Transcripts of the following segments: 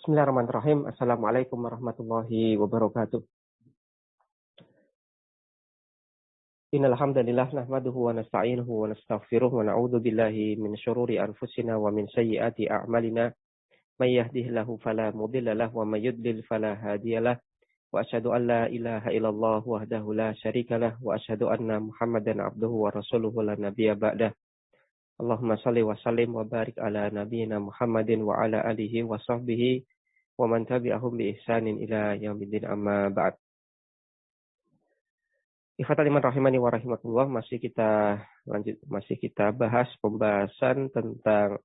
Bismillahirrahmanirrahim. Assalamualaikum warahmatullahi wabarakatuh. Innal hamdalillah nahmaduhu wa nasta'inuhu wa nastaghfiruh wa na'udzu billahi min syururi anfusina wa min sayyiati a'malina. May yahdihillahu fala mudilla lahu wa may yudlil fala hadiyalah. Wa asyhadu an la ilaha illallah wahdahu la syarikalah wa asyhadu anna Muhammadan abduhu wa rasuluhu la nabiyya ba'dah. Allahumma shalli wa sallim wa barik ala nabiyyina Muhammadin wa ala alihi wa sahbihi wa man tabi'ahum bi ihsanin ila yaumiddin amma ba'd. Ikhwatal iman rahimani wa rahimakumullah, masih kita bahas pembahasan tentang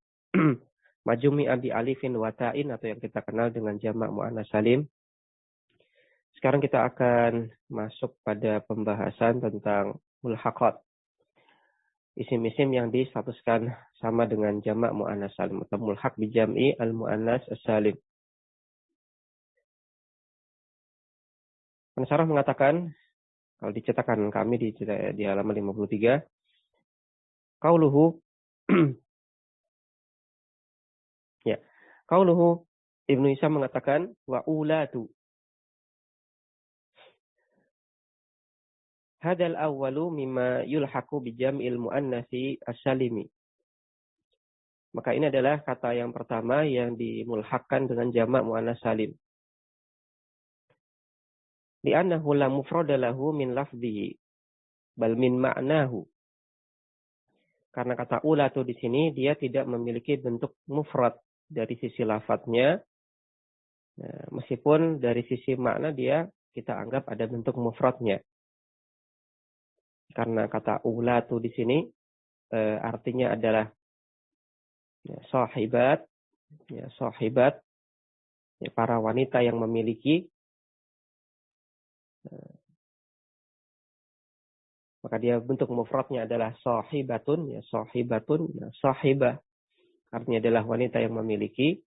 majmu'an bi alifin wa ta'in atau yang kita kenal dengan jamak muannats salim. Sekarang kita akan masuk pada pembahasan tentang mulhaqat. Isim-isim yang distatuskan sama dengan jamak muannats salim atau mulhaq bi jam'i al muannats salim. Pensyarah mengatakan, kalau dicetakan kami di halaman 53, qauluhu ya, qauluhu Ibnu Hisham mengatakan wa ulatu. Hadal awwalu mimma yulhaqu bi jam'il muannatsi as-salimi. Maka ini adalah kata yang pertama yang dimulhaqkan dengan jamak muannats salim. Li'annahu la mufrada lahu min lafdhihi bal min ma'nahu. Karena kata ulatu di sini dia tidak memiliki bentuk mufrad dari sisi lafadznya. Nah, meskipun dari sisi makna dia kita anggap ada bentuk mufradnya. Karena kata ulatu di sini artinya adalah sahibat, para wanita yang memiliki. Maka dia bentuk mufradnya adalah sahibatun, sahibah. Artinya adalah wanita yang memiliki.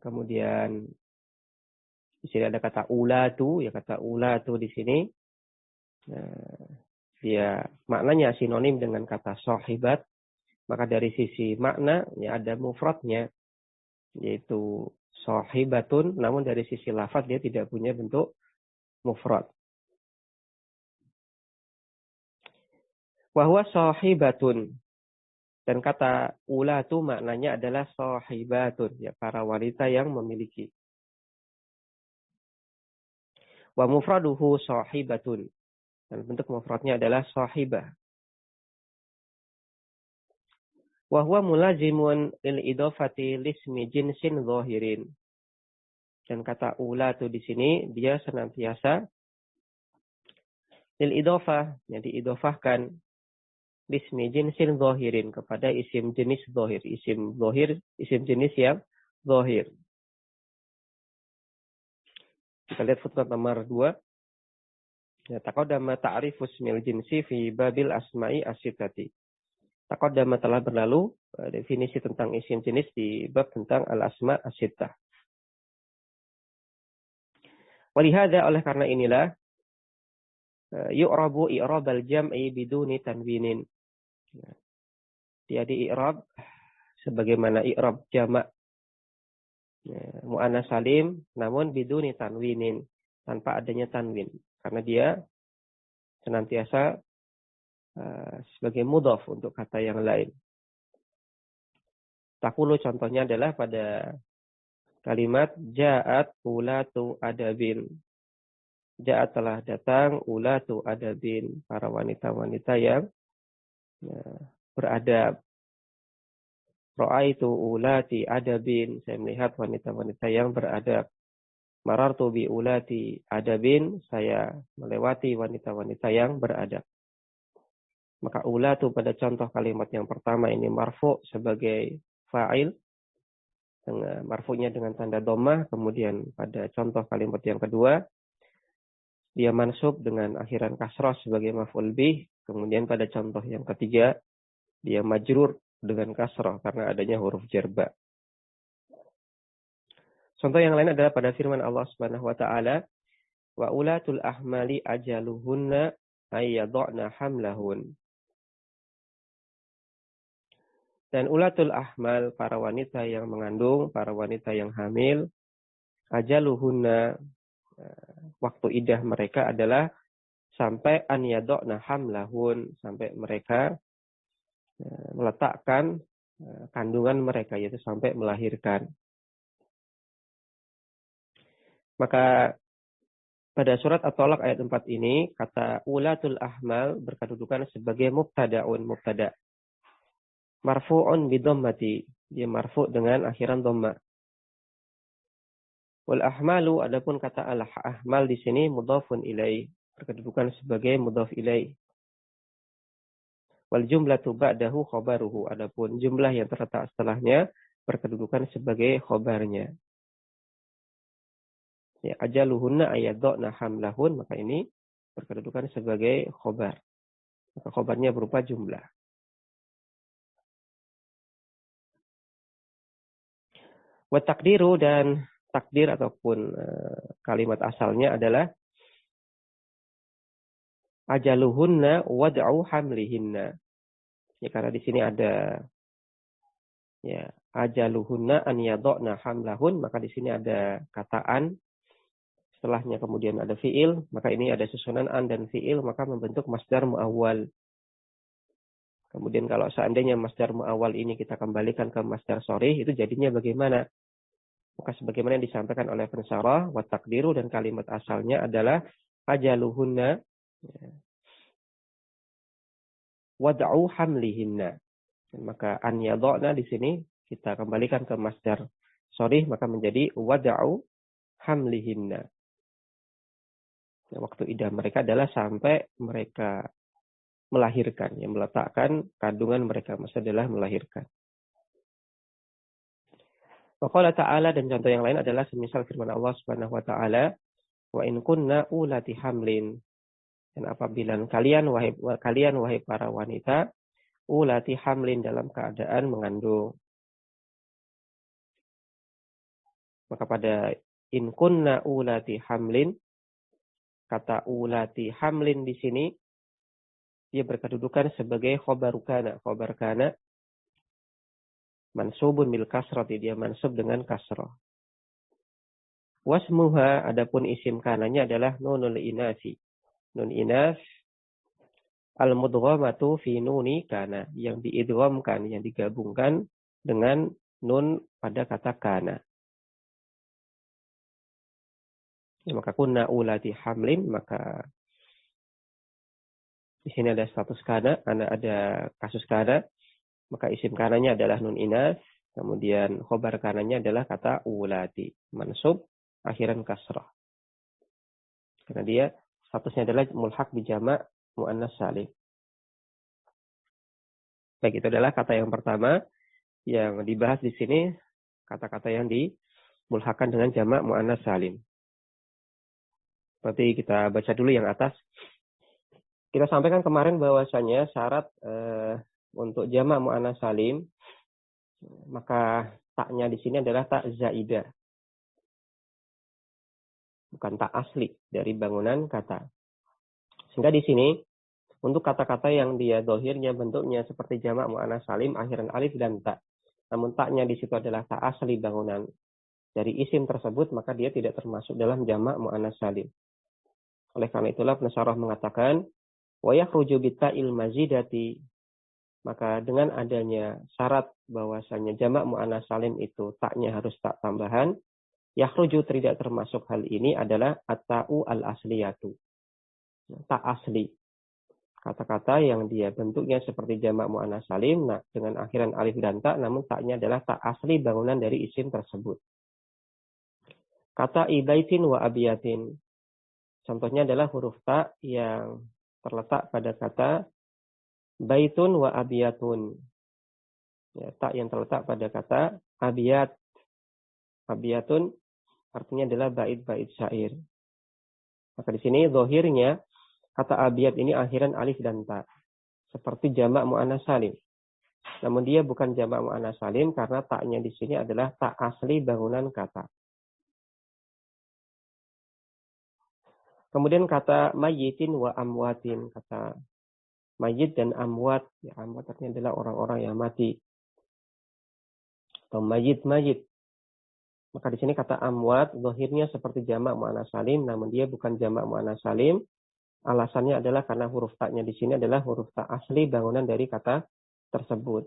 Kemudian di sini ada kata ulatu, kata ulatu di sini. Dia maknanya sinonim dengan kata sahibat. Maka dari sisi makna ada mufradnya, yaitu sahibatun, namun dari sisi lafaz dia tidak punya bentuk mufrad. Wa huwa sahibatun. Dan kata ulatu maknanya adalah sahibatun, para wanita yang memiliki. Wa mufraduhu sahibatun. Dan bentuk mufradnya adalah sahibah. Wa huwa mulazimun lil idhafati lismi jinsin zahirin. Dan kata ulatu di sini dia senantiasa lil idhafah, yang diidhafahkan lismi jinsin zahirin kepada isim jenis zahir, isim jenis yang zahir. Kita lihat footnote nomor 2. Taqaddama ta'rifu ismil jinsi fi babil asma'i as-sittati. Taqaddama telah berlalu definisi tentang isim jenis di bab tentang al-asma' as-sittah. Walihada, oleh karena inilah yu'rabu i'rabal jam'i biduni tanwinin. Dia di-i'rab sebagaimana i'rab jamak muannats salim namun biduni tanwinin, tanpa adanya tanwin. Karena dia senantiasa sebagai mudhaf untuk kata yang lain. Taqulu contohnya adalah pada kalimat ja'at ulatu adabin. Ja'at telah datang ulatu adabin, para wanita-wanita yang beradab. Ra'aitu ulati adabin, saya melihat wanita-wanita yang beradab. Marartu bi ulati adabin, saya melewati wanita-wanita yang beradab. Maka ulatu pada contoh kalimat yang pertama ini marfu sebagai fa'il, marfu'nya dengan tanda dhammah. Kemudian pada contoh kalimat yang kedua dia mansub dengan akhiran kasrah sebagai maf'ul bih. Kemudian pada contoh yang ketiga dia majrur dengan kasrah karena adanya huruf jarba. Contoh yang lain adalah pada firman Allah Subhanahu wa taala, wa ulatul ahmali ajaluhunna ay yad'na hamlahun. Dan ulatul ahmal, para wanita yang mengandung, para wanita yang hamil, ajaluhunna, waktu iddah mereka adalah sampai an yadokna hamlahun, sampai mereka meletakkan kandungan mereka, yaitu sampai melahirkan. Maka pada surat At-Thalaq ayat 4 ini, kata ulatul ahmal berkedudukan sebagai mubtada'un, mubtada'. Marfu'un bidommati, dia marfu' dengan akhiran dhamma. Wal ahmalu, adapun kata al-ahmal di sini mudhafun ilaih, berkedudukan sebagai mudhaf ilaih. Wal jumlatu ba'dahu khabaruhu, adapun jumlah yang terletak setelahnya berkedudukan sebagai khabarnya. Ya, ajaluhunna ayadokna hamlahun, maka ini berkedudukan sebagai khobar. Maka khobarnya berupa jumlah. Wa takdiru, dan takdir ataupun kalimat asalnya adalah ajaluhunna wad'u hamlihinna. Ya, karena di sini ada ya ajaluhunna an yadokna hamlahun, maka di sini ada kataan. Setelahnya kemudian ada fi'il, maka ini ada susunan an dan fi'il, maka membentuk masdar mu'awwal. Kemudian kalau seandainya masdar mu'awwal ini kita kembalikan ke masdar sharih, itu jadinya bagaimana? Maka sebagaimana yang disampaikan oleh pensyarah, wa takdiru, dan kalimat asalnya adalah ajaluhunna wad'u hamlihinna. Dan maka an yadha'na di sini kita kembalikan ke masdar sharih, maka menjadi wad'u hamlihinna. Waktu iddah mereka adalah sampai mereka melahirkan, yang meletakkan kandungan mereka, maksudnya adalah melahirkan. Waqala ta'ala, dan contoh yang lain adalah semisal firman Allah Subhanahu wa taala, wa in kunna ulati hamlin, dan apabila kalian wahai para wanita ulati hamlin, dalam keadaan mengandung. Maka pada in kunna ulati hamlin, kata ulati hamlin di sini dia berkedudukan sebagai khobar kana. Khobar kana mansubun bil kasrati, dia mansub dengan kasrah. Wasmuha, adapun isim kananya adalah nunul inasi. Nun inas al-mudghamatu fi nuni kana, yang diidghamkan, yang digabungkan dengan nun pada kata kana. Ya, maka kunna ulati hamlin, maka di sini ada status kana, ada kasus kana, maka isim kananya adalah nun inas, kemudian khobar kananya adalah kata ulati, mansub akhiran kasrah. Karena dia statusnya adalah mulhaq bi jama' muannas salim. Baik, itu adalah kata yang pertama yang dibahas di sini, kata-kata yang dimulhaqkan dengan jama' muannas salim. Berarti kita baca dulu yang atas. Kita sampaikan kemarin bahwasanya syarat untuk jama' muannas salim, maka taknya di sini adalah tak zaidah, bukan tak asli dari bangunan kata. Sehingga di sini untuk kata-kata yang dia dohirnya bentuknya seperti jama' muannas salim akhiran alif dan ta, namun taknya di situ adalah tak asli bangunan dari isim tersebut, maka dia tidak termasuk dalam jama' muannas salim. Oleh karena itulah pensyarah mengatakan wa yakhruju bita'il mazidati, maka dengan adanya syarat bahwasanya jamak muannas salim itu taknya harus tak tambahan, yakhruju tidak termasuk hal ini adalah at-ta'u al-asliyatu, tak asli. Kata-kata yang dia bentuknya seperti jamak muannas salim, nah dengan akhiran alif dan ta, namun taknya adalah tak asli bangunan dari isim tersebut. Kata ibaitin wa abiyatin, contohnya adalah huruf ta yang terletak pada kata baitun wa abiyatun. Ya, tak yang terletak pada kata abiyat. Abiyatun artinya adalah bait-bait syair. Maka di sini zahirnya kata abiyat ini akhiran alif dan ta, seperti jamak muannas salim. Namun dia bukan jamak muannas salim karena taknya di sini adalah tak asli bangunan kata. Kemudian kata mayyitin wa amwatin, kata mayyit dan amwat. Ya, amwat artinya adalah orang-orang yang mati. atau mayit-mayit. Maka di sini kata amwat, zahirnya seperti jamak muannats salim, namun dia bukan jamak muannats salim. Alasannya adalah karena huruf ta-nya di sini adalah huruf ta asli bangunan dari kata tersebut.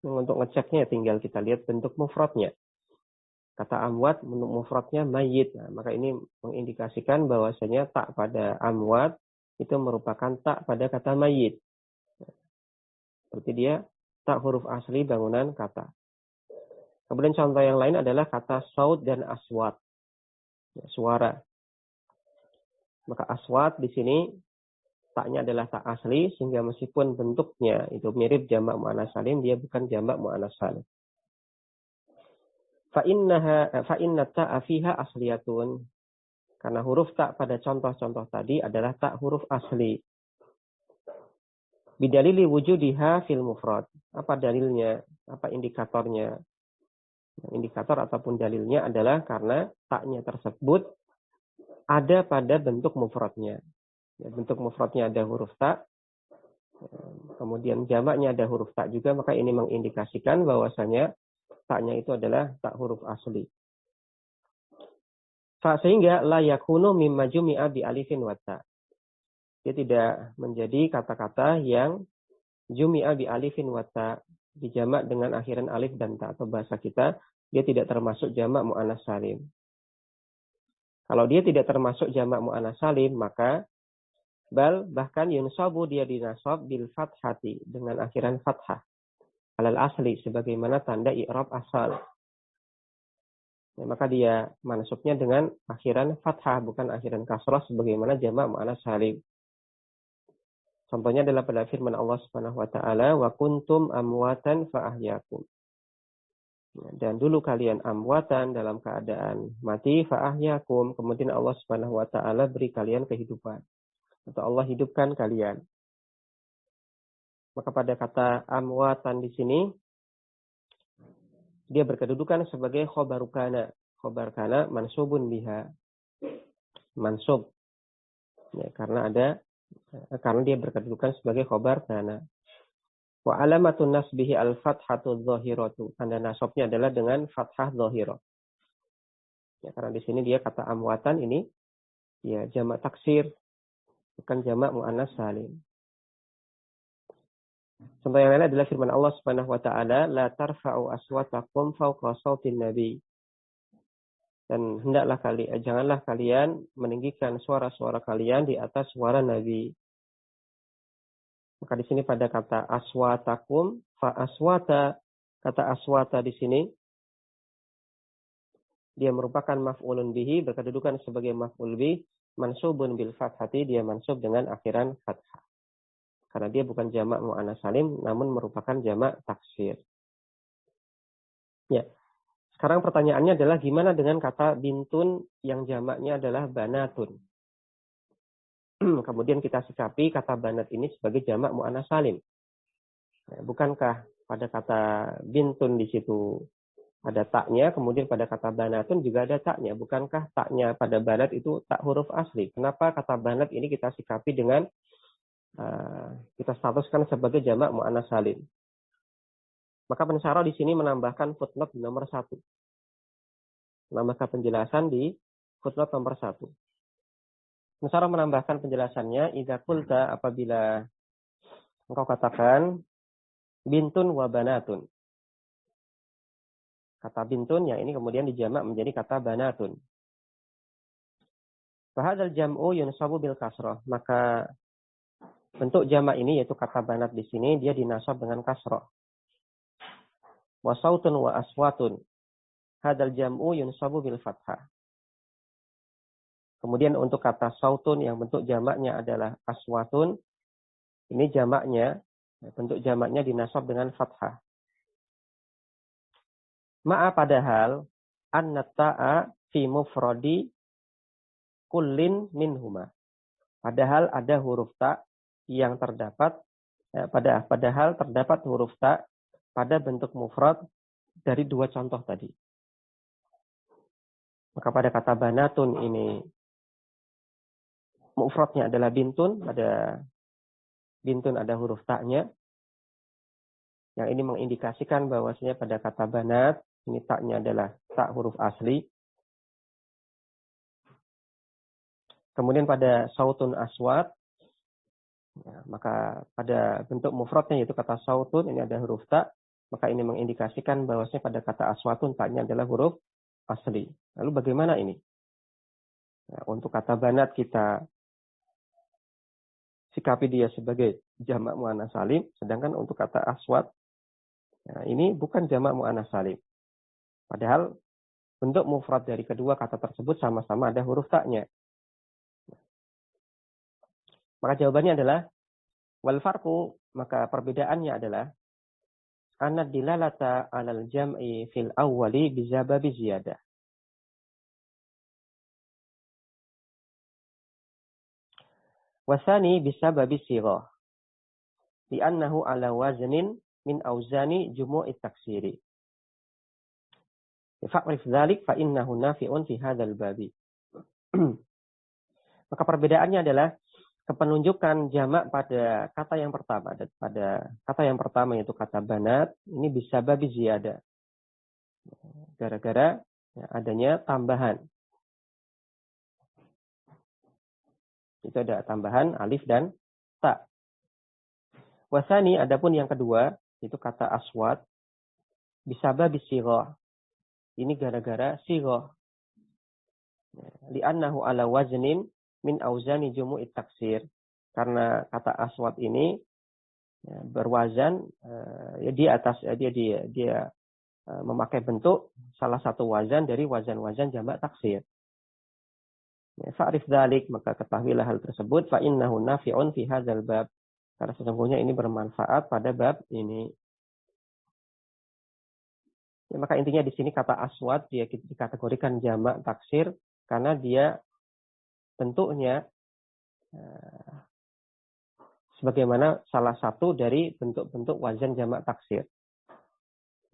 Untuk ngeceknya tinggal kita lihat bentuk mufradnya. Kata amwat, bentuk mufradnya mayit. Nah, maka ini mengindikasikan bahwasanya tak pada amwat itu merupakan tak pada kata mayit. Seperti dia tak huruf asli bangunan kata. Kemudian contoh yang lain adalah kata saut dan aswat. Ya, suara. Maka aswat di sini taknya adalah tak asli sehingga meskipun bentuknya itu mirip jamak muannats salim, dia bukan jamak muannats salim. Fa inna ta'a fiha asliyatun. Karena huruf tak pada contoh-contoh tadi adalah tak huruf asli. Bidalili wujudiha fil mufrad. Apa dalilnya? Apa indikatornya? Indikator ataupun dalilnya adalah karena taknya tersebut ada pada bentuk mufradnya. Ya, bentuk mufradnya ada huruf tak, kemudian jamaknya ada huruf tak juga, maka ini mengindikasikan bahwasanya taknya itu adalah tak huruf asli. Sehingga la yakunu mimma jumi'a bi alifin wa ta. Dia tidak menjadi kata-kata yang jumi'a bi alifin wa ta, dijamak dengan akhiran alif dan ta, atau bahasa kita dia tidak termasuk jamak muannats salim. Kalau dia tidak termasuk jamak muannats salim, maka bahkan yunsabu dia dinasab bil fathati dengan akhiran fathah alal asli sebagaimana tanda i'rab asal. Ya, maka dia mansubnya dengan akhiran fathah bukan akhiran kasrah sebagaimana jamak muannats salim. Contohnya adalah pada firman Allah Subhanahu wa taala, wa kuntum amwatan fa ahyaakum. Dan dulu kalian amwatan dalam keadaan mati fa ahyaakum, kemudian Allah Subhanahu wa taala beri kalian kehidupan. Atau Allah hidupkan kalian. Maka pada kata amwatan di sini dia berkedudukan sebagai khobaru kana. Khobar kana mansubun biha. Mansub. Ya, karena dia berkedudukan sebagai khobar kana. Wa alamatun nasbihi al-fathatu dhahiratu. Tanda nasabnya adalah dengan fathah dhahirah. Ya, karena di sini dia kata amwatan ini ya jamak taksir, bukan jamak muannats salim. Contoh yang lain adalah firman Allah Subhanahu wa taala, la tarfa'u aswatakum fawqa sautin nabi. Dan janganlah kalian meninggikan suara-suara kalian di atas suara Nabi. Maka di sini pada kata aswatakum fa aswata, kata aswata di sini dia merupakan maf'ulun bihi, berkedudukan sebagai maf'ul bih, mansubun bil fathati, dia mansub dengan akhiran fathah. Karena dia bukan jamak muannats salim namun merupakan jamak taksir. Ya. Sekarang pertanyaannya adalah gimana dengan kata bintun yang jamaknya adalah banatun. Kemudian kita sikapi kata banat ini sebagai jamak muannats salim. Bukankah pada kata bintun di situ ada taknya, kemudian pada kata banatun juga ada taknya. Bukankah taknya pada banat itu tak huruf asli? Kenapa kata banat ini kita sikapi dengan kita statuskan sebagai jamak muannats salim? Maka pensyarah di sini menambahkan footnote nomor 1. Menambahkan penjelasan di footnote nomor 1. Pensyarah menambahkan penjelasannya, idza qulta, apabila engkau katakan bintun wa banatun. Kata bintun yang ini kemudian dijamak menjadi kata banatun. Fahadzal jam'u yunsabu bil kasrah. Maka bentuk jamak ini yaitu kata banat di sini dia dinasab dengan kasrah. Wa sautun wa aswatun. Hadzal jam'u yunsabu bil fathah. Kemudian untuk kata sautun yang bentuk jamaknya adalah aswatun, ini jamaknya, bentuk jamaknya dinasab dengan fathah. Ma'a padahal anna ta'a fi mufradi kullin minhuma. Padahal ada huruf ta yang terdapat, padahal terdapat huruf ta pada bentuk mufrad dari dua contoh tadi. Maka pada kata banatun ini mufradnya adalah bintun, pada bintun ada huruf ta-nya. Yang ini mengindikasikan bahwasanya pada kata banat, ini taknya adalah tak huruf asli. Kemudian pada sautun aswat, ya, maka pada bentuk mufradnya yaitu kata sautun, ini ada huruf tak, maka ini mengindikasikan bahwasanya pada kata aswatun taknya adalah huruf asli. Lalu bagaimana ini? Ya, untuk kata banat kita sikapi dia sebagai jamak muannats salim, sedangkan untuk kata aswat, ya, ini bukan jamak muannats salim. Padahal bentuk mufrad dari kedua kata tersebut sama-sama ada huruf taknya. Maka jawabannya adalah wal farqu, maka perbedaannya adalah anad dilalata 'alal jam'i fil awwali bizababi ziyadah. Wasani bisababi sighah. Li'annahu 'ala waznin min auzani jumu'i taksiri. Fa'rif dzalik fa innahu nafi'un fi hadzal babi. Maka perbedaannya adalah kepenunjukan jamak pada kata yang pertama. Pada kata yang pertama yaitu kata banat, ini bisa babi ziyadah. Gara-gara ya, adanya tambahan. Itu ada tambahan alif dan ta. Wasani adapun yang kedua, itu kata aswat, bisa babi sighah. Ini gara-gara sighah. Li'annahu ala waznin min auzani jumu'it taksir. Karena kata aswat ini ya, berwazan ya di atas dia memakai bentuk salah satu wazan dari wazan-wazan jamak taksir. Ya, fa'rif dzalik, maka ketahuilah hal tersebut, fa innahu nafi'un fi hadzal bab. Karena sesungguhnya ini bermanfaat pada bab ini. Ya, maka intinya di sini kata aswat dia dikategorikan jamak taksir karena dia bentuknya sebagaimana salah satu dari bentuk-bentuk wazan jamak taksir.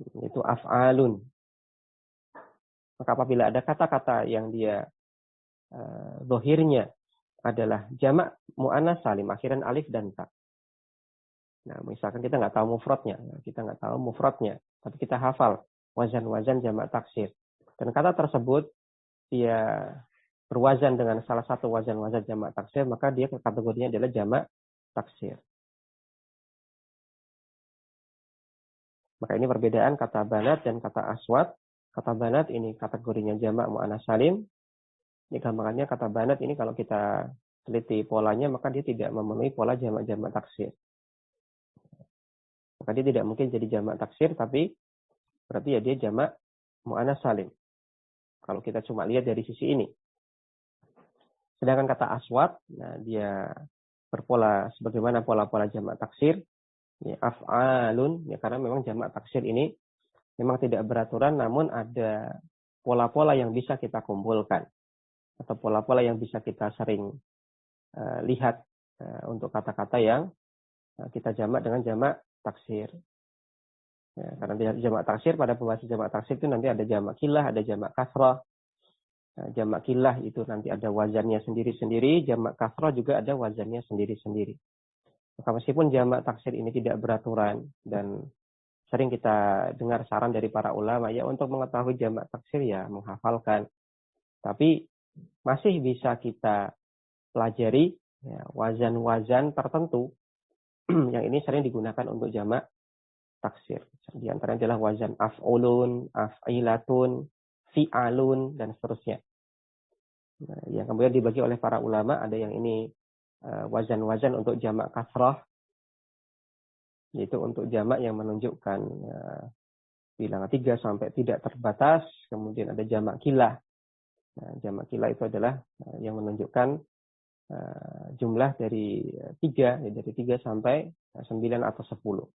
Itu af'alun. Maka apabila ada kata-kata yang dia dohirnya adalah jamak mu'annas salim, akhiran alif dan ta. Nah, misalkan kita nggak tahu mufradnya, tapi kita hafal wazan-wazan jamak taksir. Dan kata tersebut dia berwazan dengan salah satu wazan-wazan jamak taksir, maka dia kategorinya adalah jamak taksir. Maka ini perbedaan kata banat dan kata aswat. Kata banat ini kategorinya jamak mu'annas salim. Ini gambarannya kata banat ini kalau kita teliti polanya, maka dia tidak memenuhi pola jamak-jamak taksir. Maka dia tidak mungkin jadi jamak taksir, tapi berarti ya dia jamak mu'annas salim. Kalau kita cuma lihat dari sisi ini. Sedangkan kata aswat, nah dia berpola sebagaimana pola-pola jamak taksir. Ya, af'alun, ya karena memang jamak taksir ini memang tidak beraturan, namun ada pola-pola yang bisa kita kumpulkan. Atau pola-pola yang bisa kita sering lihat untuk kata-kata yang kita jamak dengan jamak taksir. Ya, karena di jamak taksir, pada pembahasan jamak taksir itu nanti ada jamak kilah, ada jamak kasrah. Nah, jamak kilah itu nanti ada wazannya sendiri-sendiri, jamak kasrah juga ada wazannya sendiri-sendiri. Maka meskipun jamak taksir ini tidak beraturan dan sering kita dengar saran dari para ulama ya untuk mengetahui jamak taksir ya menghafalkan. Tapi masih bisa kita pelajari ya, wazan-wazan tertentu yang ini sering digunakan untuk jamak taksir. Di antaranya adalah wazan af'ulun, af'ilatun, fi'alun, dan seterusnya. Nah, yang kemudian dibagi oleh para ulama, ada yang ini wazan-wazan untuk jamak kasrah, yaitu untuk jamak yang menunjukkan bilangan 3 sampai tidak terbatas. Kemudian ada jamak kilah. Nah, jamak kilah itu adalah yang menunjukkan jumlah dari 3, ya, dari 3 sampai 9 atau 10.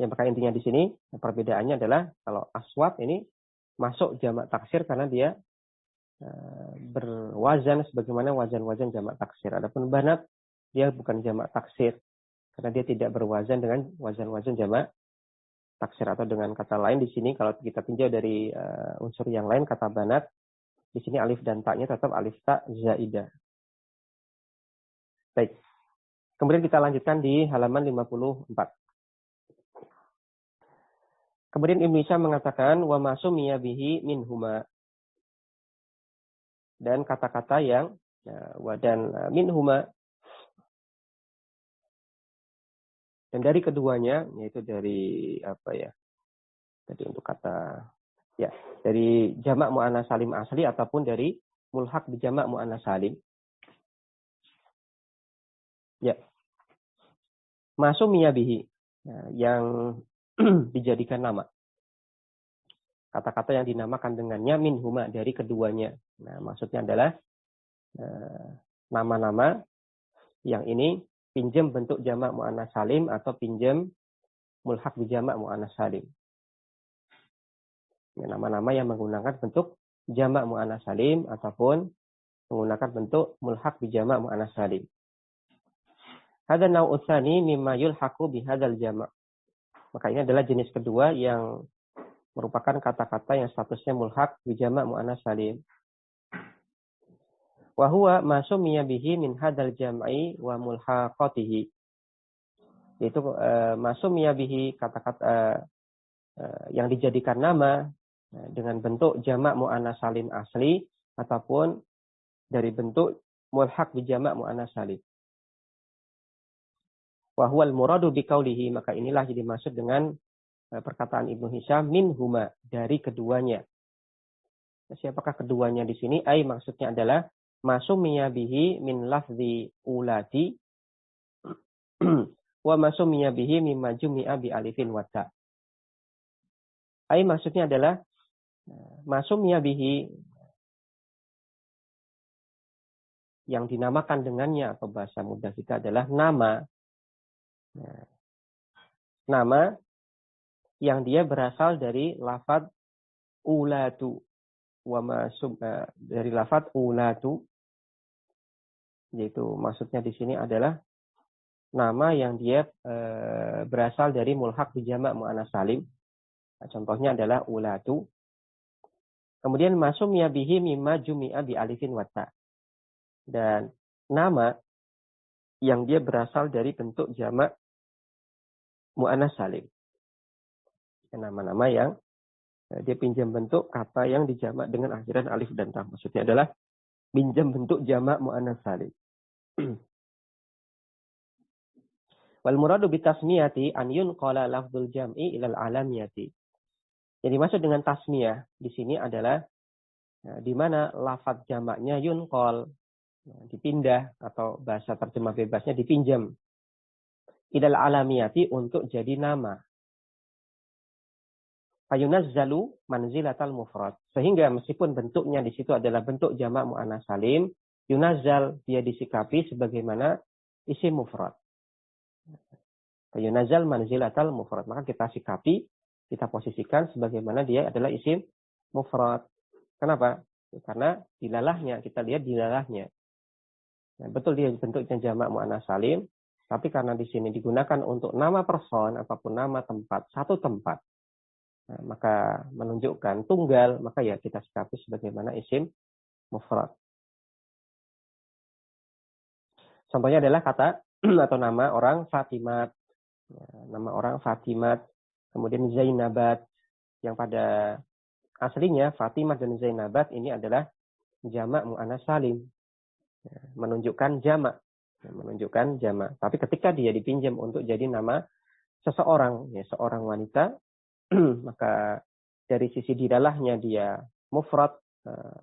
Ya, maka intinya di sini perbedaannya adalah kalau aswat ini masuk jamak taksir karena dia berwazan sebagaimana wazan-wazan jamak taksir. Adapun banat dia bukan jamak taksir karena dia tidak berwazan dengan wazan-wazan jamak taksir. Atau dengan kata lain di sini kalau kita tinjau dari unsur yang lain kata banat, di sini alif dan ta-nya tetap alif ta zaidah. Baik. Kemudian kita lanjutkan di halaman 54. Kemudian Ibnu Hisham mengatakan wa masumiya bihi minhuma, dan kata-kata yang dan minhuma, dan dari keduanya, yaitu dari apa ya? Jadi untuk kata ya dari jamak muannats salim asli ataupun dari mulhaq bi jamak muannats salim. Ya. Masumiya bihi, yang dijadikan nama. Kata-kata yang dinamakan dengannya minhuma, dari keduanya. Nah, maksudnya adalah nama-nama yang ini pinjam bentuk jamak muannats salim atau pinjam mulhaq bi jamak muannats salim. Ya, nama-nama yang menggunakan bentuk jamak muannats salim ataupun menggunakan bentuk mulhaq bi jamak muannats salim. Hada nau'u tsani mimma yulhaqu bi hadzal jamak. Maka ini adalah jenis kedua yang merupakan kata-kata yang statusnya mulhaq bi jamak muannats salim. Wa huwa ma sumiya bihi min hadzal jam'i wa mulhaqatihi. Yaitu ma sumiya bihi, kata-kata yang dijadikan nama dengan bentuk jamak muannats salim asli ataupun dari bentuk mulhaq bi jamak muannats salim. Wa huwal muradu bi qaulihi, maka inilah yang dimaksud dengan perkataan Ibnu Hisham minhuma, dari keduanya. Siapakah keduanya di sini? Ai, maksudnya adalah masumiya bihi min lafzi ulati wa masumiya bihi mimma jumi'a bi alifin wa ta. Ai, maksudnya adalah masumiya bihi, yang dinamakan dengannya, atau bahasa mudah kita adalah nama. Nama yang dia berasal dari lafaz ulatu, dari lafaz ulatu, yaitu maksudnya di sini adalah nama yang dia berasal dari mulhaq bi jamak muannats salim. Nah, contohnya adalah ulatu. Kemudian masumiya bihi mimma jumi'a bi alifin wa ta. Dan nama yang dia berasal dari bentuk jamak muannats salim. Nama-nama yang dia pinjam bentuk kata yang dijamak dengan akhiran alif dan ta. Maksudnya adalah pinjam bentuk jamak muannats salim. Wal muradu bi tasmiyati an yunqala lafdzul jam'i ilal alamiyati. Jadi maksud dengan tasmiyah di sini adalah di mana lafadz jamaknya yunqal, dipindah, atau bahasa terjemah bebasnya dipinjam, ilal alamiyati, untuk jadi nama. Fayunazzalu manzilatal mufrad, sehingga meskipun bentuknya di situ adalah bentuk jamak muannats salim, yunazzal, dia disikapi sebagaimana isim mufrad. Fayunazzal manzilatal mufrad, maka kita sikapi, kita posisikan sebagaimana dia adalah isim mufrad. Kenapa? Karena dilalahnya, kita lihat dilalahnya. Nah, betul dia bentuknya jamak muannats salim, tapi karena di sini digunakan untuk nama person ataupun nama tempat, satu tempat, nah, maka menunjukkan tunggal, maka ya kita sikapi sebagaimana isim mufrad. Contohnya adalah kata atau nama orang Fatimat, nama orang Fatimat, kemudian Zainabat, yang pada aslinya Fatimat dan Zainabat ini adalah jamak muannats salim, menunjukkan jamak, Tapi ketika dia dipinjam untuk jadi nama seseorang, ya seorang wanita, maka dari sisi dilalahnya dia mufrad,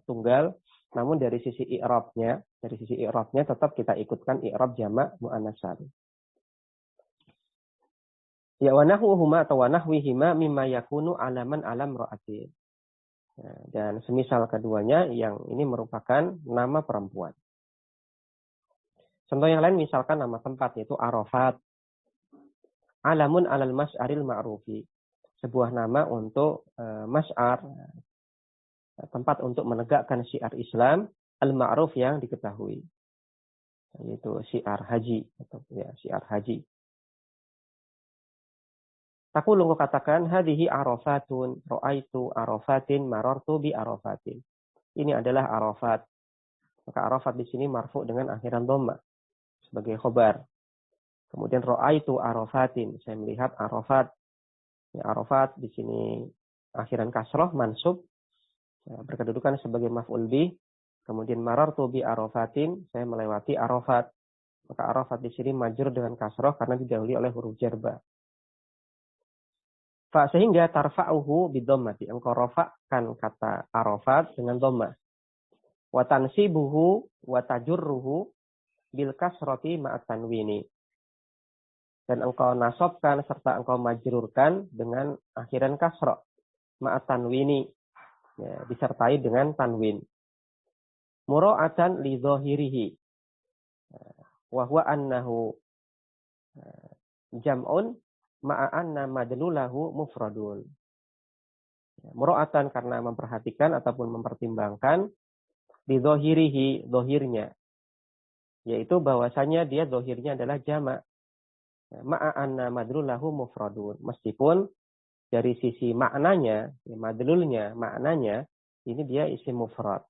tunggal, namun dari sisi i'rabnya tetap kita ikutkan i'rab jamak muannats salim. Ya wa nahwuhuma atau wa nahwihima mimma yakunu alaman alam ra'atin. Dan semisal keduanya yang ini merupakan nama perempuan. Contoh yang lain misalkan nama tempat, yaitu Arafat. Alamun alal mas'aril ma'rufi. Sebuah nama untuk mas'ar, tempat untuk menegakkan syiar Islam al-ma'ruf yang diketahui, yaitu syiar haji, atau ya syiar haji. Aku lu katakan hadhihi arafatun, ra'aitu arafatin, marartu bi arafatin. Ini adalah arafat. Maka arafat di sini marfu dengan akhiran dhamma sebagai khobar. Kemudian ra'aitu arafatin, saya melihat arafat. Ya, arafat di sini akhiran kasroh mansub, ya, berkedudukan sebagai maf'ul bih. Kemudian marartu bi arafatin, saya melewati arafat. Maka arafat di sini majrur dengan kasroh karena didahului oleh huruf jar ba. Fa sehingga tarfa'uhu bidommati. Engkau rafa'kan kata arafat dengan dhammah. Wa tansibuhu wa tajurruhu bil kasrati ma'at tanwini. Dan engkau nasabkan serta engkau majrurkan dengan akhiran kasroh ma'at tanwini. Ya, disertai dengan tanwin. Mura'atan li dhahirihi. Wa huwa annahu jam'un ma'a anna madlulahu mufradun. Mura'atan karena memperhatikan ataupun mempertimbangkan di dhahirihi, dhahirnya. Yaitu bahwasanya dia dhahirnya adalah jamak. Ma'a anna madlulahu mufradun. Meskipun dari sisi maknanya, madlulnya, maknanya, ini dia isim mufrad.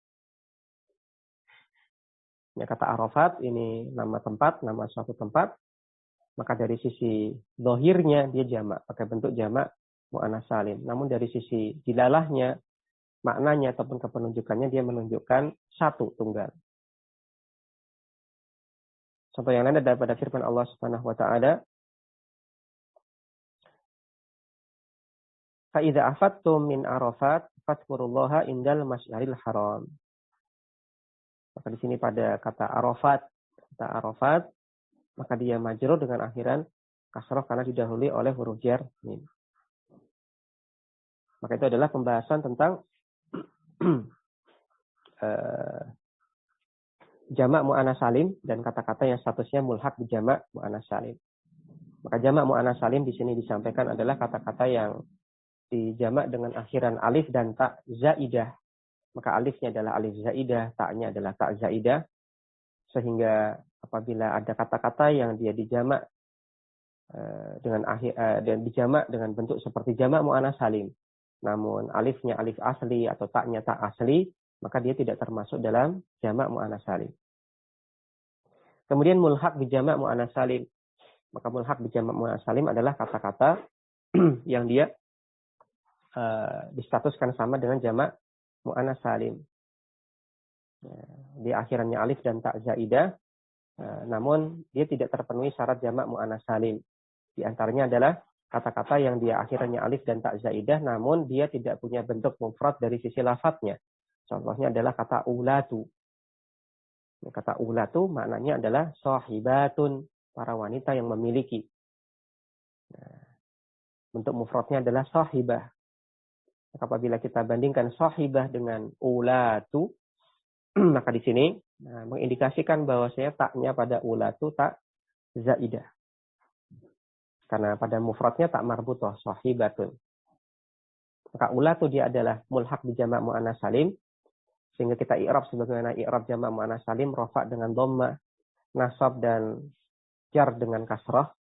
Ya, kata arafat ini nama tempat, nama suatu tempat. Maka dari sisi dohirnya dia jamak, pakai bentuk jamak mu'annas salim. Namun dari sisi dilalahnya, maknanya ataupun kepenunjukannya dia menunjukkan satu tunggal. Contoh yang lain ada pada firman Allah Subhanahu wa taala, fa idza afattum min arafat fadhkurullaha indal masyaril haram. Maka di sini pada kata arafat, maka dia majrur dengan akhiran kasroh karena didahului oleh huruf jar mim. Maka itu adalah pembahasan tentang jamak mu'annas salim dan kata-kata yang statusnya mulhaq di jamak mu'annas salim. Maka jamak mu'annas salim di sini disampaikan adalah kata-kata yang dijamak dengan akhiran alif dan ta zaidah. Maka alifnya adalah alif zaidah, ta'nya adalah ta zaidah. Sehingga apabila ada kata-kata yang dia dijamak dan dijamak dengan bentuk seperti jamak mu'annas salim, namun alifnya alif asli atau ta'nya ta asli, maka dia tidak termasuk dalam jamak mu'annas salim. Kemudian mulhaq bi jamak mu'annas salim. Maka mulhaq bi jamak mu'annas salim adalah kata-kata yang dia distatuskan sama dengan jamak mu'annas salim. Di akhirannya alif dan ta zaidah, namun dia tidak terpenuhi syarat jamak mu'annas salim. Di antaranya adalah kata-kata yang dia akhirannya alif dan ta zaidah, namun dia tidak punya bentuk mufrad dari sisi lafadznya. Contohnya adalah kata ulatu. Kata ulatu maknanya adalah sahibatun, para wanita yang memiliki. Bentuk mufradnya adalah sahibah. Apabila kita bandingkan sahibah dengan ulatu, maka di sini mengindikasikan bahwa saya taknya pada ulatu tak zaidah. Karena pada mufradnya tak marbutah, sahibatun. Maka ulatu dia adalah mulhaq bi jamak mu'annas salim, sehingga kita i'rab sebagaimana i'rab jamak mu'annas salim, rafa' dengan dhammah, nasab dan jar dengan kasrah.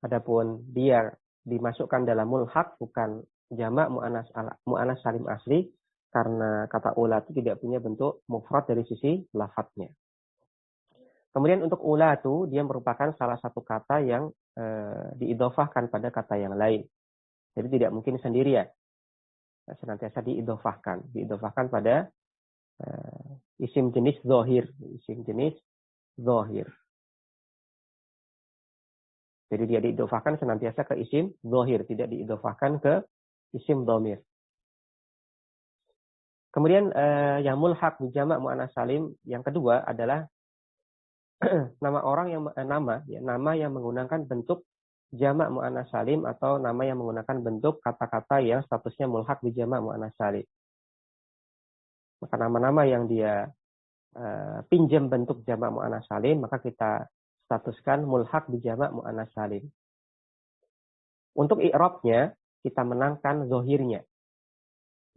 Adapun dia dimasukkan dalam mulhaq bukan jamak mu'annas salim asli, karena kata ulatu tidak punya bentuk mufrad dari sisi lafadznya. Kemudian untuk ulatu, dia merupakan salah satu kata yang diidhofahkan pada kata yang lain. Jadi tidak mungkin sendirian. Senantiasa diidhofahkan pada isim jenis dhahir. Isim jenis dhahir. Jadi dia diidhofahkan senantiasa ke isim dhahir, tidak diidhofahkan ke isim dhamir. Kemudian yang mulhaq bi jamak mu'annas salim yang kedua adalah nama yang menggunakan bentuk jamak mu'annas salim atau nama yang menggunakan bentuk kata-kata yang statusnya mulhaq bi jamak mu'annas salim. Maka nama-nama yang dia pinjam bentuk jamak mu'annas salim, maka kita statuskan mulhaq bi jamak mu'annas salim. Untuk i'rabnya kita menangkan zahirnya.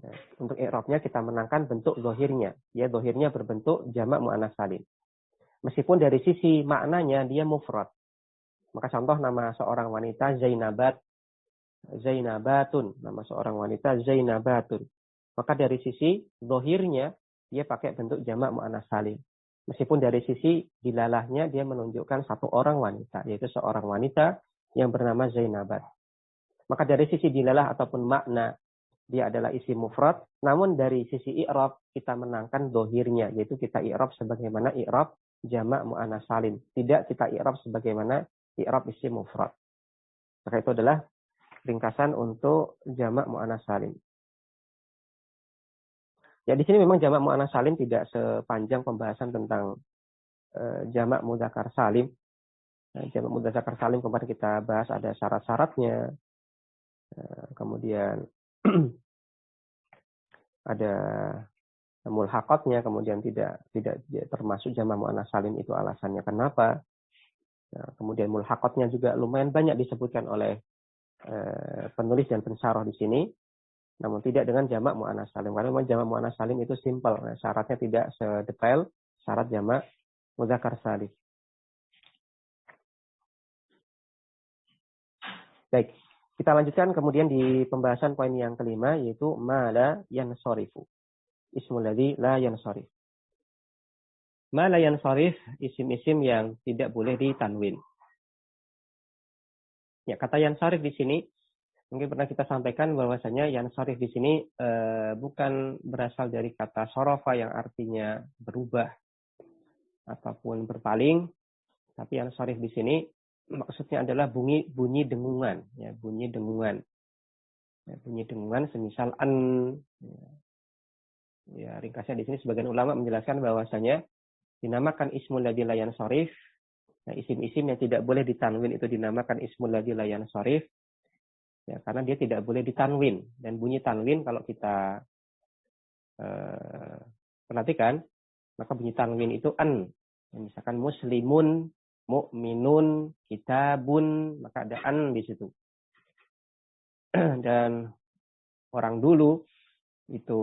Nah, untuk i'rabnya kita menangkan bentuk zahirnya. Ya, zahirnya berbentuk jamak mu'annas salim. Meskipun dari sisi maknanya dia mufrad. Maka contoh nama seorang wanita Zainabatun, nama seorang wanita Zainabatun. Maka dari sisi zahirnya dia pakai bentuk jamak mu'annas salim. Meskipun dari sisi dilalahnya dia menunjukkan satu orang wanita, yaitu seorang wanita yang bernama Zainabat. Maka dari sisi dilalah ataupun makna dia adalah isim mufrad, namun dari sisi i'rab kita menangkan dohirnya, yaitu kita i'rab sebagaimana i'rab jamak muannas salim. Tidak kita i'rab sebagaimana i'rab isim mufrad. Maka itu adalah ringkasan untuk jamak muannas salim. Ya di sini memang jamak muannas salim tidak sepanjang pembahasan tentang jamak mudzakkar salim. Jamak mudzakkar salim kemarin kita bahas ada syarat-syaratnya. Kemudian ada mulhaqatnya, kemudian tidak termasuk jamak muannas salim itu alasannya kenapa. Kemudian mulhaqatnya juga lumayan banyak disebutkan oleh penulis dan pensyarah di sini. Namun tidak dengan jamak muannas salim. Karena memang jamak muannas salim itu simpel. Nah, syaratnya tidak sedetail syarat jamak mudzakkar salim. Baik, kita lanjutkan kemudian di pembahasan poin yang kelima, yaitu ma la yansarifu. Ismul ladzi la yansarif. Ma la yansarif, isim-isim yang tidak boleh ditanwin. Ya, kata yansarif di sini mungkin pernah kita sampaikan bahwasanya yansarif di sini bukan berasal dari kata sorofa yang artinya berubah ataupun berpaling, tapi yansarif di sini maksudnya adalah bunyi dengungan, ya, bunyi dengungan. Ya, bunyi dengungan semisal an. Ya, ringkasnya di sini sebagian ulama menjelaskan bahwasanya dinamakan ismul ladzi la yansarif. Nah, isim-isim yang tidak boleh ditanwin itu dinamakan ismul ladzi la yansarif. Ya, karena dia tidak boleh ditanwin. Dan bunyi tanwin kalau kita perhatikan, maka bunyi tanwin itu an. Ya, misalkan muslimun, mu'minun, kitabun, maka ada an di situ. Dan orang dulu itu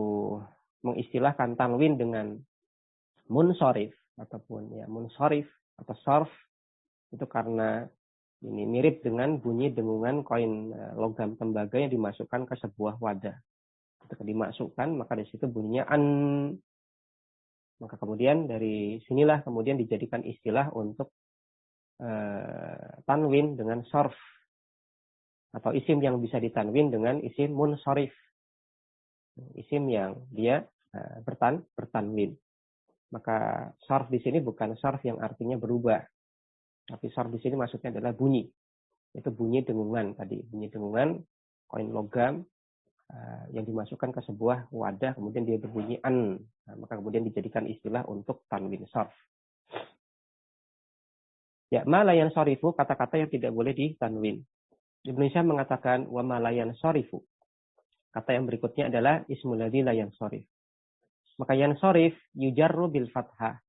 mengistilahkan tanwin dengan munsharif ataupun ya munsharif atau sarf itu karena ini mirip dengan bunyi dengungan koin logam tembaga yang dimasukkan ke sebuah wadah. Ketika dimasukkan, maka di situ bunyinya an. Maka kemudian dari sinilah kemudian dijadikan istilah untuk tanwin dengan sarf. Atau isim yang bisa ditanwin dengan isim munsharif. Isim yang dia bertanwin. Maka sarf di sini bukan sarf yang artinya berubah. Tapi sarf di sini maksudnya adalah bunyi. Itu bunyi dengungan tadi. Bunyi dengungan, koin logam yang dimasukkan ke sebuah wadah, kemudian dia berbunyi an. Nah, maka kemudian dijadikan istilah untuk tanwin sarf. Ya, ma la yansarifu, kata-kata yang tidak boleh ditanwin. Ibnu Hisham mengatakan wa ma la yansarifu. Kata yang berikutnya adalah ismul ladzi la yansarif. Maka yansarif yujarru bil fathah.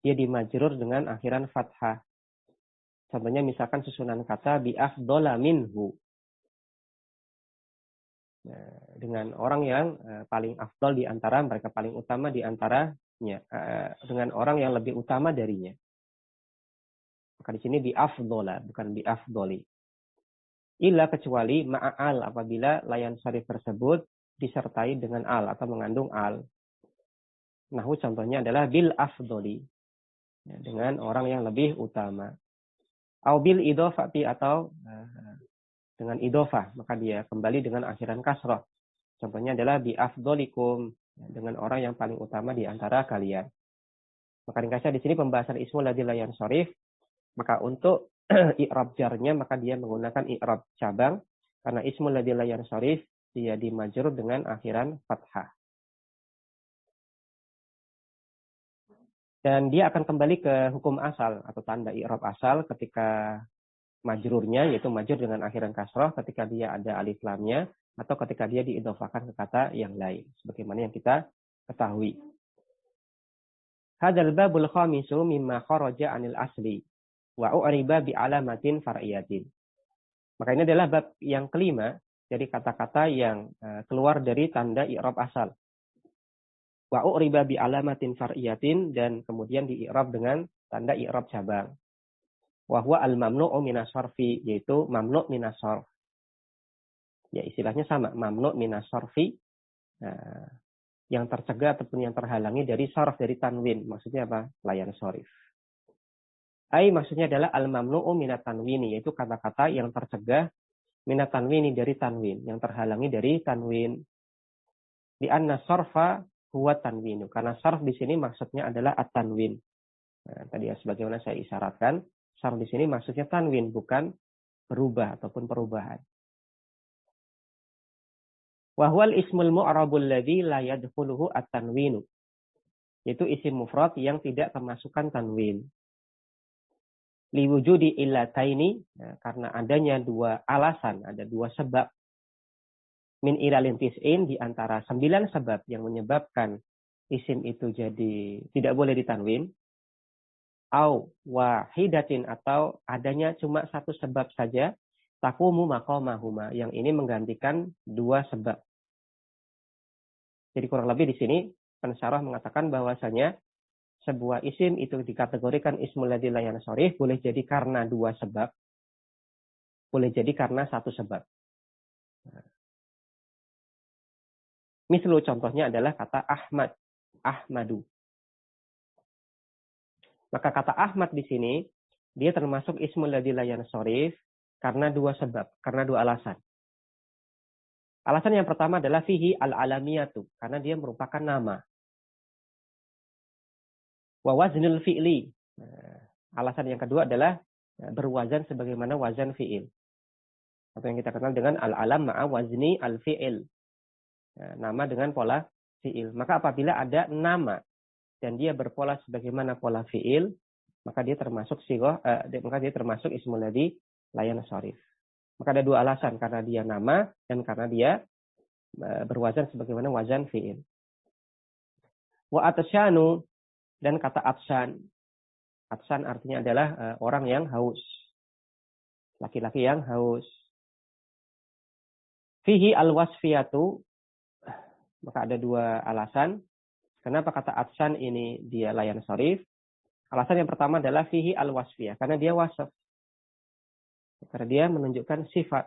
Dia dimajrur dengan akhiran fathah. Contohnya misalkan susunan kata bi afdhala minhu. Nah, dengan orang yang paling afdal di antara mereka, paling utama di antaranya, dengan orang yang lebih utama darinya. Maka di sini bi afdhala, bukan bi afdhali. Illa kecuali ma'al apabila layan syarif tersebut disertai dengan al atau mengandung al. Nahu contohnya adalah bil afdhali. Ya, dengan orang yang lebih utama. Au bil idhofati atau dengan idhofah, maka dia kembali dengan akhiran kasrah. Contohnya adalah bi afdholikum, dengan orang yang paling utama di antara kalian. Maka ringkasnya di sini pembahasan ismul ladzi la yansarif, maka untuk i'rab jarnya maka dia menggunakan i'rab cabang karena ismul ladzi la yansarif dia dimajrur dengan akhiran fathah. Dan dia akan kembali ke hukum asal atau tanda i'rab asal ketika majrurnya, yaitu majrur dengan akhiran kasrah ketika dia ada alif lamnya atau ketika dia diidhofakan ke kata yang lain sebagaimana yang kita ketahui. Hadzal babul khamisu mimma kharaja 'anil asli wa u'riba bi alamatin far'iyatin. Maka ini adalah bab yang kelima dari kata-kata yang keluar dari tanda i'rab asal. Wa u'riba bi alamatin far'iyatin, dan kemudian di-i'rab dengan tanda i'rab cabang. Wa huwa al-mamnu'u minas sarfi, yaitu mamnu' minas sarf. Ya istilahnya sama, mamnu' minas sarfi. Nah, yang tercegah ataupun yang terhalangi dari sarf, dari tanwin. Maksudnya apa? Layan sharif. Ai maksudnya adalah al-mamnu'u minat tanwini, yaitu kata-kata yang tercegah minat tanwini, dari tanwin, yang terhalangi dari tanwin. Di anna sarfa huwa tanwinu, karena sarf di sini maksudnya adalah at-tanwin. Nah, tadi ya sebagaimana saya isyaratkan, sarf di sini maksudnya tanwin, bukan berubah ataupun perubahan. Wa huwal ismul mu'rabul ladzi la yadkhuluhu at-tanwinu, yaitu isim mufrad yang tidak kemasukan tanwin. Liwujudi illataini, karena adanya dua alasan, ada dua sebab. Min ilalin tis'in, di antara 9 sebab yang menyebabkan isim itu jadi tidak boleh ditanwin. Au wahidatin, atau adanya cuma satu sebab saja. Taqumu maqamahuma, yang ini menggantikan dua sebab. Jadi kurang lebih di sini pensyarah mengatakan bahwasanya sebuah isim itu dikategorikan ismul ladzi la yansharif, boleh jadi karena dua sebab, boleh jadi karena satu sebab. Misal contohnya adalah kata Ahmad, Ahmadu. Maka kata Ahmad di sini dia termasuk ismul ladzi la yansharif karena dua sebab, karena dua alasan. Alasan yang pertama adalah fihi al-alamiyatu, karena dia merupakan nama. Wa waznul fi'li. Alasan yang kedua adalah berwazan sebagaimana wazan fi'il. Atau yang kita kenal dengan al-alam ma'a wazni al-fi'il. Nama dengan pola fi'il. Maka apabila ada nama dan dia berpola sebagaimana pola fi'il, maka dia termasuk maka dia termasuk ismul ladzi la yansharif. Maka ada dua alasan, karena dia nama dan karena dia berwazan sebagaimana wazan fi'il. Wa atsyanu, dan kata atsan. Atsan artinya adalah orang yang haus. Laki-laki yang haus. Fihi al-wasfiyatu, maka ada dua alasan. Kenapa kata atsan ini dia la yansharif? Alasan yang pertama adalah fihi al-wasfiyah, karena dia wasaf. Karena dia menunjukkan sifat.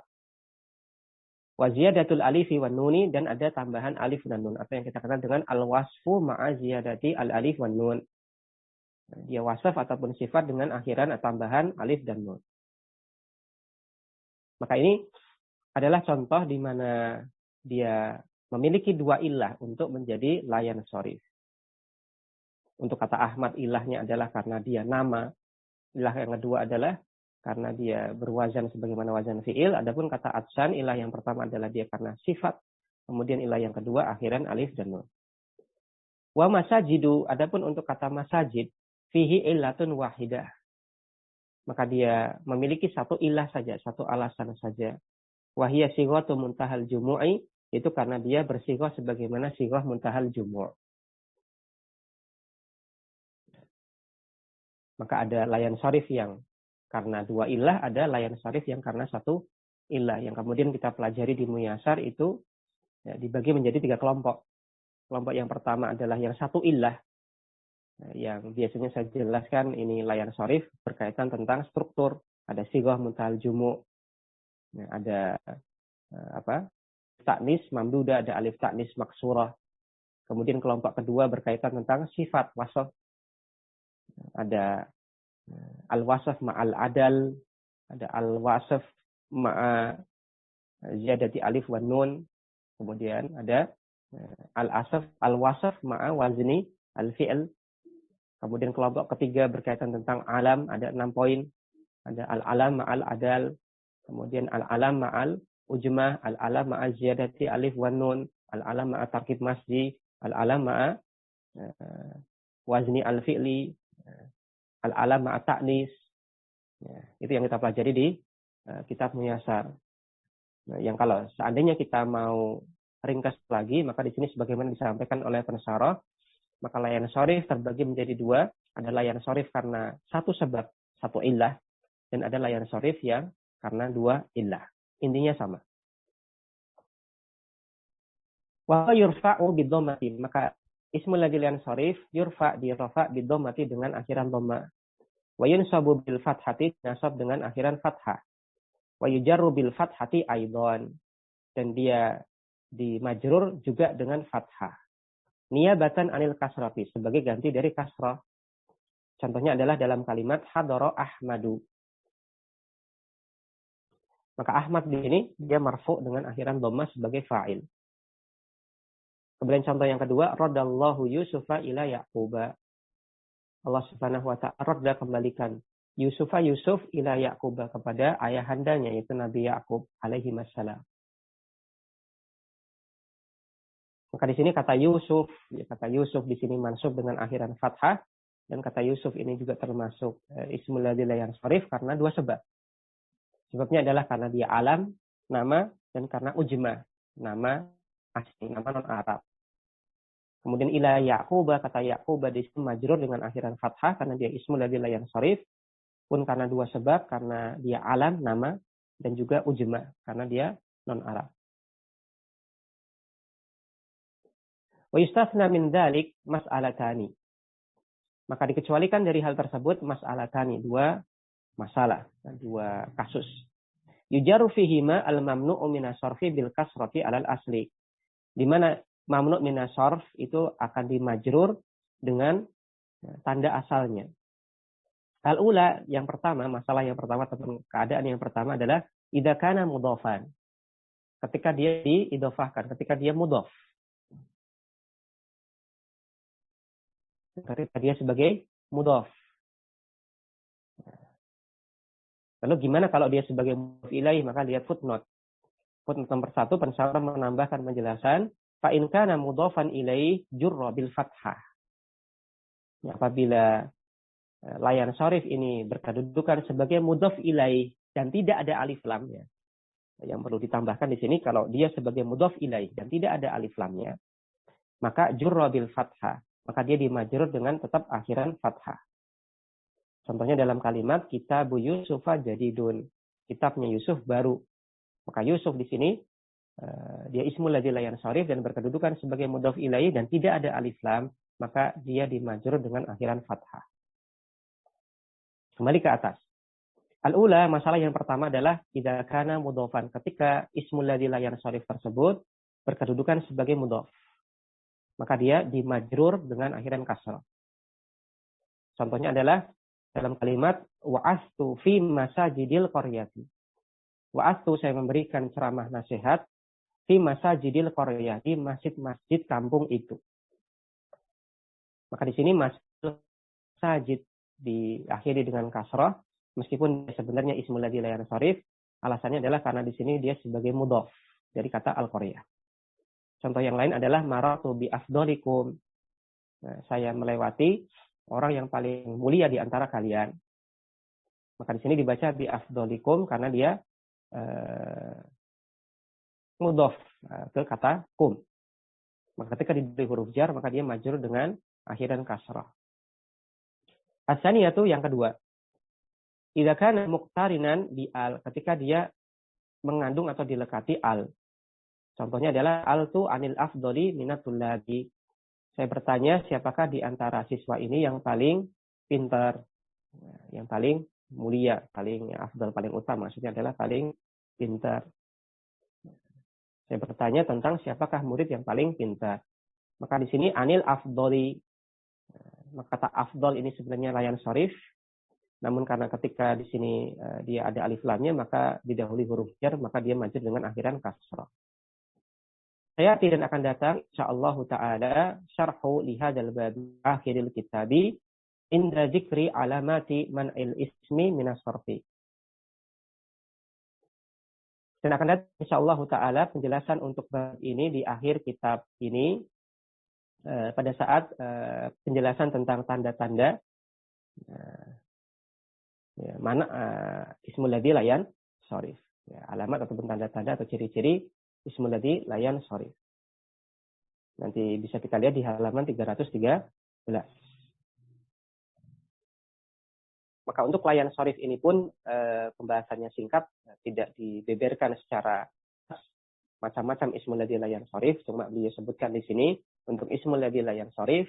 Wa ziyadatul alifi wan nuni, dan ada tambahan alif dan nun. Apa yang kita kenal dengan al-wasfu ma'a ziyadati al-alif wan nun. Dia wasaf ataupun sifat dengan akhiran tambahan alif dan nun. Maka ini adalah contoh di mana dia memiliki dua ilah untuk menjadi la yansharif. Untuk kata Ahmad, ilahnya adalah karena dia nama. Ilah yang kedua adalah karena dia berwazan sebagaimana wazan fi'il. Adapun kata atsan, ilah yang pertama adalah dia karena sifat. Kemudian ilah yang kedua akhiran alif dan nun. Wa masajidu, adapun untuk kata masajid, fihi illatun wahidah. Maka dia memiliki satu ilah saja, satu alasan saja. Wahiyya sighatu muntahal jumu'i, itu karena dia bersighah sebagaimana sighah muntahal jumu'. Maka ada la yansharif yang karena dua ilah, ada la yansharif yang karena satu ilah. Yang kemudian kita pelajari di Muyasar itu ya, dibagi menjadi 3 kelompok. Kelompok yang pertama adalah yang satu ilah, yang biasanya saya jelaskan ini la yansharif berkaitan tentang struktur. Ada sighah muntahal jumu', ada taknis mamduda, ada alif taknis maksurah. Kemudian kelompok kedua berkaitan tentang sifat wasaf. Ada al-wasaf ma'al adal, ada al-wasaf ma'a ziyadati alif wan nun. Kemudian ada al-wasaf ma'a wazni al-fi'l. Kemudian kelompok ketiga berkaitan tentang alam, ada 6 poin. Ada al-alam ma'al adal, kemudian al-alam ma'al ujmah, al-alam ma'a ziyadati alif wan nun, al-alam ma'a tarkib masji, al-alam ma'a wazni al-fi'li, al-alam ma'a ta'nis. Ya, itu yang kita pelajari di kitab Muyasar. Nah, yang kalau seandainya kita mau ringkas lagi, maka di sini sebagaimana disampaikan oleh pensyarah, maka la yansharif terbagi menjadi 2. Ada la yansharif karena satu sebab, satu illah, dan ada la yansharif yang karena 2 illah. Intinya sama. Wa yurfa'u bidhammati, maka ismul ladzi la yansharif yurfa' dirafa' bidhammati dengan akhiran dhamma. Wa yunsabu bil fathati, nasab dengan akhiran fathah. Wa yujarru bil fathati aidan, dan dia dimajrur juga dengan fathah. niyabatan anil kasrati, sebagai ganti dari kasrah. Contohnya adalah dalam kalimat hadara Ahmadu. Maka Ahmad di sini dia marfu dengan akhiran dhammah sebagai fa'il. Kemudian contoh yang kedua, radallahu Yusufa ila Yaquba. Allah Subhanahu wa ta'ala radda kembalikan Yusuf ila Yaquba, kepada ayahandanya yaitu Nabi Yakub alaihi wassalam. Maka di sini kata Yusuf di sini mansub dengan akhiran fathah, dan kata Yusuf ini juga termasuk ismul ladzi la yansharif karena dua sebab. Sebabnya adalah karena dia alam, nama, dan karena ujma, nama asli, nama non-Arab. Kemudian ila Yaquba, kata Yaquba di sini majrur dengan akhiran fathah karena dia ismul ladzi la yansharif, pun karena dua sebab, karena dia alam, nama, dan juga ujma, karena dia non-Arab. Wa yustasna min dzalik mas'alatani. Maka dikecualikan dari hal tersebut mas'alatani, dua masalah, dua kasus. Yujaru fihima al-mamnu'u minas sarfi bil kasrati alal asli. Di mana mamnu' minas sarf itu akan dimajrur dengan tanda asalnya. Al-ula, yang pertama, masalah yang pertama atau keadaan yang pertama adalah idza kana mudhafan. Ketika dia diidhofahkan, ketika dia mudhaf. Ketika dia sebagai mudhaf. Lalu gimana kalau dia sebagai mudhaf ilaih? Maka lihat footnote. Footnote nomor 1, pensyarah menambahkan penjelasan, fa in kana mudhafan ilaih jurra bil fathah. Apabila layan syarif ini berkedudukan sebagai mudhaf ilaih dan tidak ada alif lamnya. Yang perlu ditambahkan di sini, kalau dia sebagai mudhaf ilaih dan tidak ada alif lamnya, maka jurra bil fathah, maka dia dimajrur dengan tetap akhiran fathah. Contohnya dalam kalimat kitabu Yusufa jadidun, kitabnya Yusuf baru. Maka Yusuf di sini dia ismul ladzi la yansharif dan berkedudukan sebagai mudhaf ilaih dan tidak ada alif lam, maka dia dimajrur dengan akhiran fathah. Kembali ke atas. Al-ula, masalah yang pertama adalah idza kana mudhafan, ketika ismul ladzi la yansharif tersebut berkedudukan sebagai mudhaf, maka dia dimajrur dengan akhiran kasrah. Contohnya adalah dalam kalimat wa'astu fi masajidil qaryati. Wa'astu, saya memberikan ceramah nasihat fi masajidil qaryati, masjid-masjid kampung itu. Maka di sini masjid diakhiri dengan kasrah, meskipun sebenarnya ismul ladzi la yansharif. Alasannya adalah karena di sini dia sebagai mudhaf dari kata al-qaryah. Contoh yang lain adalah maratu bi afdalikum. Nah, saya melewati orang yang paling mulia di antara kalian. Maka di sini dibaca bi afdalikum karena dia mudhaf ke kata kum. Maka ketika diberi huruf jar, maka dia majrur dengan akhiran kasrah. As-saniyatu, yang kedua. Idza kana muqtarinan bi al, ketika dia mengandung atau dilekati al. Contohnya adalah al tu anil afdoli minatul ladzi. Saya bertanya siapakah di antara siswa ini yang paling pintar, yang paling mulia, paling afdal, paling utama, maksudnya adalah paling pintar. Saya bertanya tentang siapakah murid yang paling pintar. Maka di sini anil afdoli. Maka kata afdol ini sebenarnya layan syarif. Namun karena ketika di sini dia ada alif lamnya, maka didahului huruf jar, maka dia majrur dengan akhiran kasrah. Saya tidak akan datang insyaallah taala syarhu li hadzal bab akhiril kitabi inda dzikri alamati man'il ismi minas sarfi. Dan akan datang insyaallah taala penjelasan untuk bab ini di akhir kitab ini pada saat penjelasan tentang tanda-tanda mana ismul ladzi la yansharif. Alamat ataupun tanda-tanda atau ciri-ciri ismul ladzi la yansharif. Nanti bisa kita lihat di halaman 313. Maka untuk layan syarif ini pun pembahasannya singkat, tidak dibeberkan secara macam-macam ismul ladzi la yansharif, cuma beliau sebutkan di sini untuk ismul ladzi la yansharif,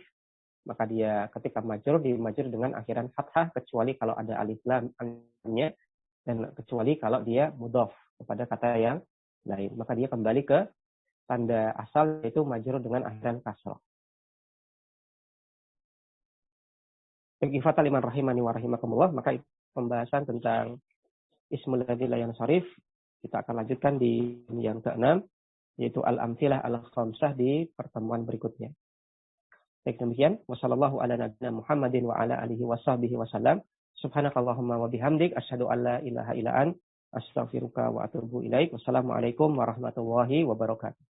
maka dia ketika majrur dimajrur dengan akhiran fathah kecuali kalau ada alif lamnya dan kecuali kalau dia mudhaf kepada kata yang lain, maka dia kembali ke tanda asal yaitu majrur dengan akhiran kasrah. Fatal liman rahimani wa rahimakumullah, maka pembahasan tentang ismul ladzi la yansharif kita akan lanjutkan di yang ke-6, yaitu al-amtsilah al-khamsah di pertemuan berikutnya. Baik, demikian. Wassallallahu ala nabiyyina Muhammadin wa ala alihi washabbihi wasallam. Subhanakallahumma wa bihamdik asyhadu an la ilaha illa anta astaghfiruka wa atubu ilaik. Wassalamualaikum warahmatullahi wabarakatuh.